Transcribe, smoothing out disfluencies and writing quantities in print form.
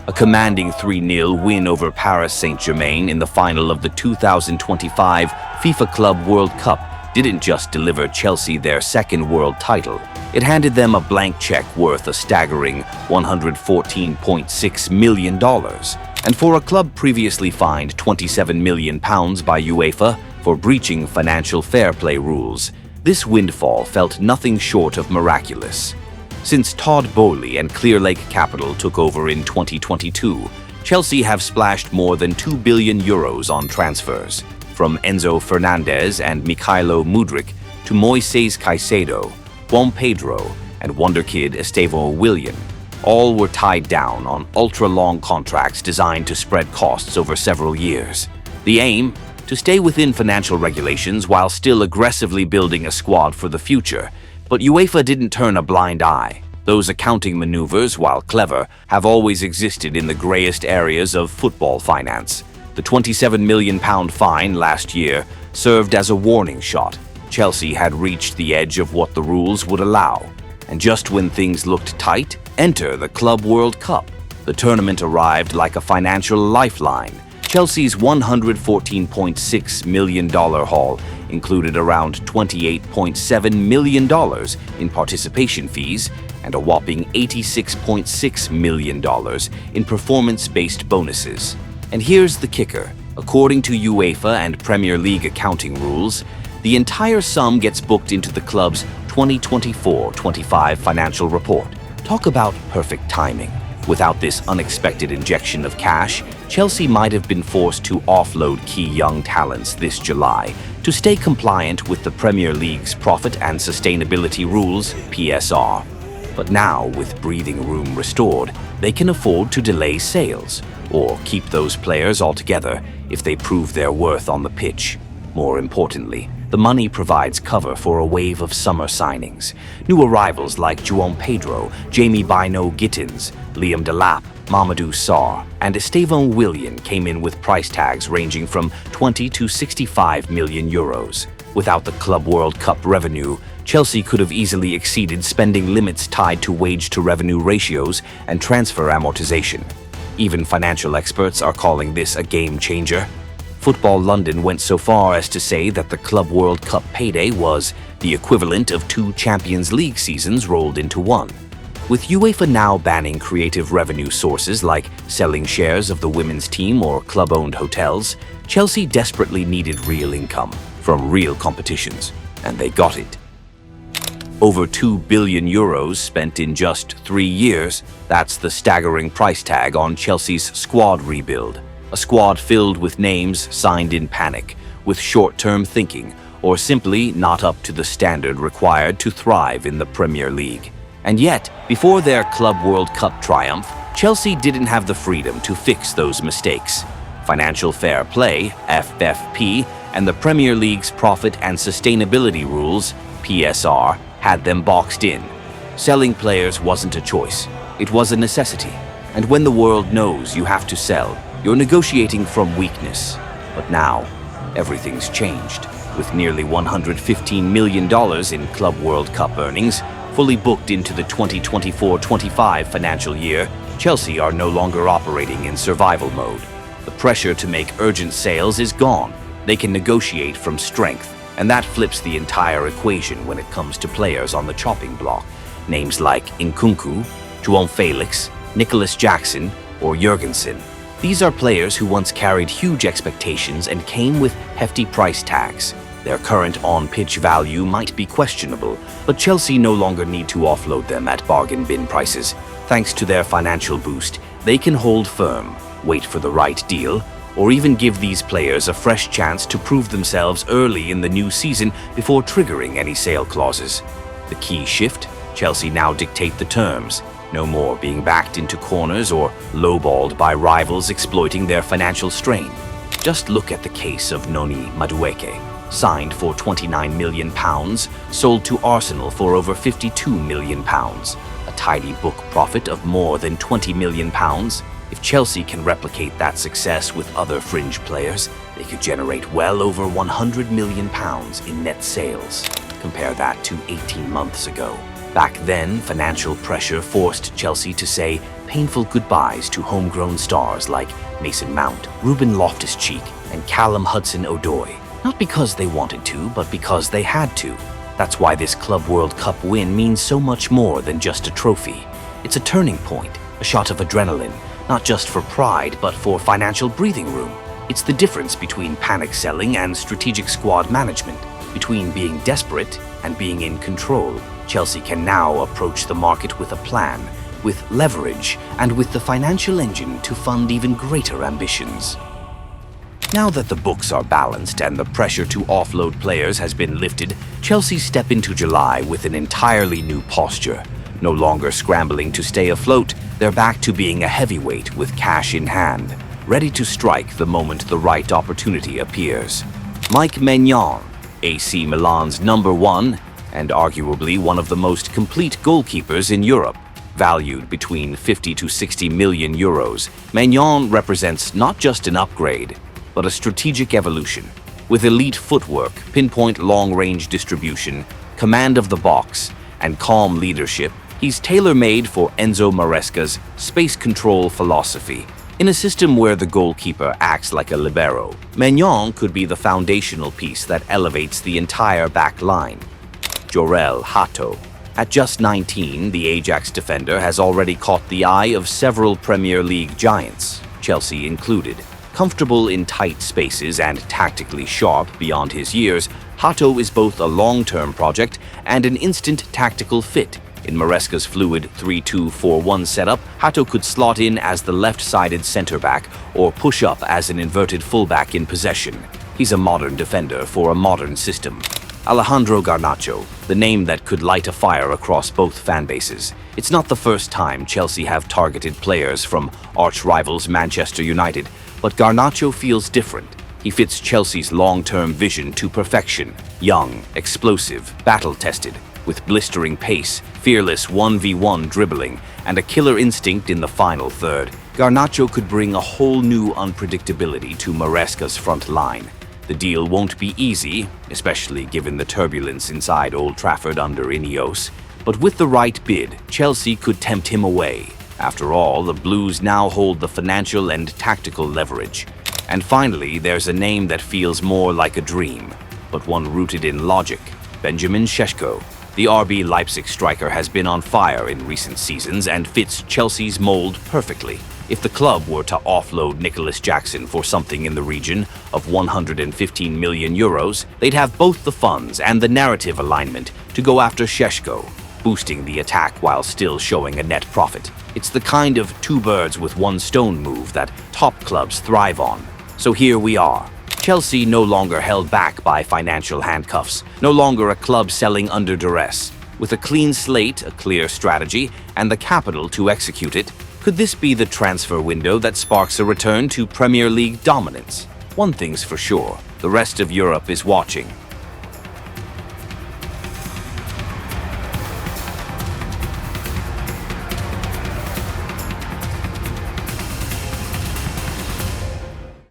A commanding 3-0 win over Paris Saint-Germain in the final of the 2025 FIFA Club World Cup didn't just deliver Chelsea their second world title, it handed them a blank check worth a staggering $114.6 million. And for a club previously fined £27 million by UEFA for breaching financial fair play rules, this windfall felt nothing short of miraculous. Since Todd Boehly and Clearlake Capital took over in 2022, Chelsea have splashed more than €2 billion on transfers, from Enzo Fernandez and Mikhailo Mudryk to Moises Caicedo, Juan Pedro, and wonderkid Estevão Willian. All were tied down on ultra-long contracts designed to spread costs over several years. The aim? To stay within financial regulations while still aggressively building a squad for the future. But UEFA didn't turn a blind eye. Those accounting maneuvers, while clever, have always existed in the grayest areas of football finance. The £27 million fine last year served as a warning shot. Chelsea had reached the edge of what the rules would allow. And just when things looked tight, enter the Club World Cup. The tournament arrived like a financial lifeline. Chelsea's $114.6 million haul included around $28.7 million in participation fees and a whopping $86.6 million in performance-based bonuses. And here's the kicker. According to UEFA and Premier League accounting rules, the entire sum gets booked into the club's 2024-25 financial report. Talk about perfect timing. Without this unexpected injection of cash, Chelsea might have been forced to offload key young talents this July to stay compliant with the Premier League's Profit and Sustainability Rules, PSR. But now, with breathing room restored, they can afford to delay sales or keep those players altogether if they prove their worth on the pitch. More importantly, the money provides cover for a wave of summer signings. New arrivals like Juan Pedro, Jamie Bino Gittins, Liam Delap, Mamadou Sarr, and Estevão Willian came in with price tags ranging from 20 to 65 million euros. Without the Club World Cup revenue, Chelsea could have easily exceeded spending limits tied to wage-to-revenue ratios and transfer amortization. Even financial experts are calling this a game changer. Football London went so far as to say that the Club World Cup payday was the equivalent of 2 Champions League seasons rolled into one. With UEFA now banning creative revenue sources like selling shares of the women's team or club-owned hotels, Chelsea desperately needed real income from real competitions, and they got it. Over €2 billion spent in just 3 years, that's the staggering price tag on Chelsea's squad rebuild. A squad filled with names signed in panic, with short-term thinking, or simply not up to the standard required to thrive in the Premier League. And yet, before their Club World Cup triumph, Chelsea didn't have the freedom to fix those mistakes. Financial fair play, FFP, and the Premier League's Profit and Sustainability Rules, PSR, had them boxed in. Selling players wasn't a choice, it was a necessity. And when the world knows you have to sell, you're negotiating from weakness. But now, everything's changed. With nearly $115 million in Club World Cup earnings, fully booked into the 2024-25 financial year, Chelsea are no longer operating in survival mode. The pressure to make urgent sales is gone. They can negotiate from strength, and that flips the entire equation when it comes to players on the chopping block. Names like Nkunku, João Felix, Nicholas Jackson, or Jurgensen. These are players who once carried huge expectations and came with hefty price tags. Their current on-pitch value might be questionable, but Chelsea no longer need to offload them at bargain bin prices. Thanks to their financial boost, they can hold firm, wait for the right deal, or even give these players a fresh chance to prove themselves early in the new season before triggering any sale clauses. The key shift? Chelsea now dictate the terms. No more being backed into corners or lowballed by rivals exploiting their financial strain. Just look at the case of Noni Madueke, signed for £29 million, sold to Arsenal for over £52 million, a tidy book profit of more than £20 million. If Chelsea can replicate that success with other fringe players, they could generate well over £100 million in net sales. Compare that to 18 months ago. Back then, financial pressure forced Chelsea to say painful goodbyes to homegrown stars like Mason Mount, Ruben Loftus-Cheek, and Callum Hudson-Odoi. Not because they wanted to, but because they had to. That's why this Club World Cup win means so much more than just a trophy. It's a turning point, a shot of adrenaline, not just for pride, but for financial breathing room. It's the difference between panic selling and strategic squad management, between being desperate and being in control. Chelsea can now approach the market with a plan, with leverage, and with the financial engine to fund even greater ambitions. Now that the books are balanced and the pressure to offload players has been lifted, Chelsea step into July with an entirely new posture. No longer scrambling to stay afloat, they're back to being a heavyweight with cash in hand, ready to strike the moment the right opportunity appears. Mike Maignan, AC Milan's #1 and arguably one of the most complete goalkeepers in Europe, valued between 50 to 60 million euros, Maignan represents not just an upgrade, but a strategic evolution. With elite footwork, pinpoint long-range distribution, command of the box, and calm leadership, he's tailor-made for Enzo Maresca's space control philosophy. In a system where the goalkeeper acts like a libero, Maignan could be the foundational piece that elevates the entire back line. Jorel Hato. At just 19, the Ajax defender has already caught the eye of several Premier League giants, Chelsea included. Comfortable in tight spaces and tactically sharp beyond his years, Hato is both a long-term project and an instant tactical fit. In Maresca's fluid 3-2-4-1 setup, Hato could slot in as the left-sided center-back or push up as an inverted fullback in possession. He's a modern defender for a modern system. Alejandro Garnacho, the name that could light a fire across both fan bases. It's not the first time Chelsea have targeted players from arch-rivals Manchester United, but Garnacho feels different. He fits Chelsea's long-term vision to perfection. Young, explosive, battle-tested, with blistering pace, fearless 1v1 dribbling, and a killer instinct in the final third, Garnacho could bring a whole new unpredictability to Maresca's front line. The deal won't be easy, especially given the turbulence inside Old Trafford under Ineos, but with the right bid, Chelsea could tempt him away. After all, the Blues now hold the financial and tactical leverage. And finally, there's a name that feels more like a dream, but one rooted in logic: Benjamin Šeško. The RB Leipzig striker has been on fire in recent seasons and fits Chelsea's mold perfectly. If the club were to offload Nicholas Jackson for something in the region of 115 million euros, they'd have both the funds and the narrative alignment to go after Šeško, boosting the attack while still showing a net profit. It's the kind of two birds with one stone move that top clubs thrive on. So here we are. Chelsea no longer held back by financial handcuffs, no longer a club selling under duress. With a clean slate, a clear strategy, and the capital to execute it, could this be the transfer window that sparks a return to Premier League dominance? One thing's for sure, the rest of Europe is watching.